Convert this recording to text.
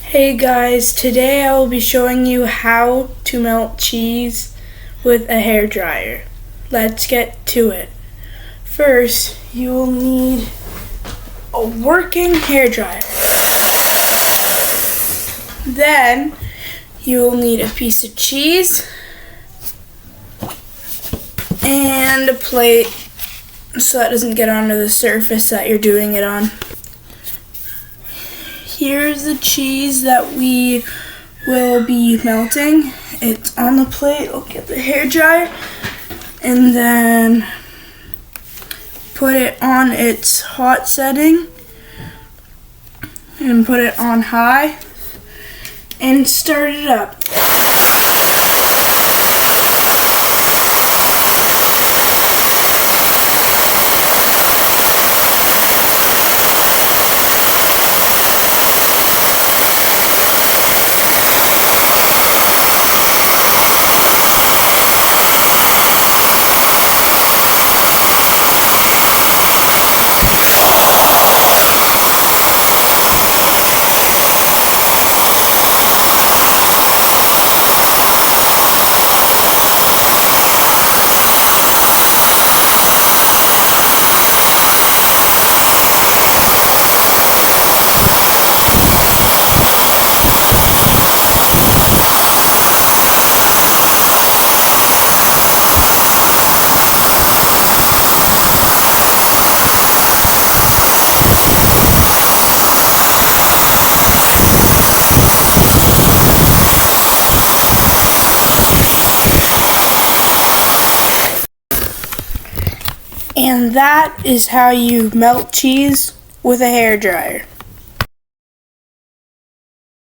Hey guys, today I will be showing you how to melt cheese with a hairdryer. Let's get to it. First, you will need a working hairdryer. Then, you will need a piece of cheese and a plate so that doesn't get onto the surface that you're doing it on. Here's the cheese that we will be melting. It's on the plate. We'll get the hairdryer and then put it on its hot setting and put it on high and start it up. And that is how you melt cheese with a hairdryer.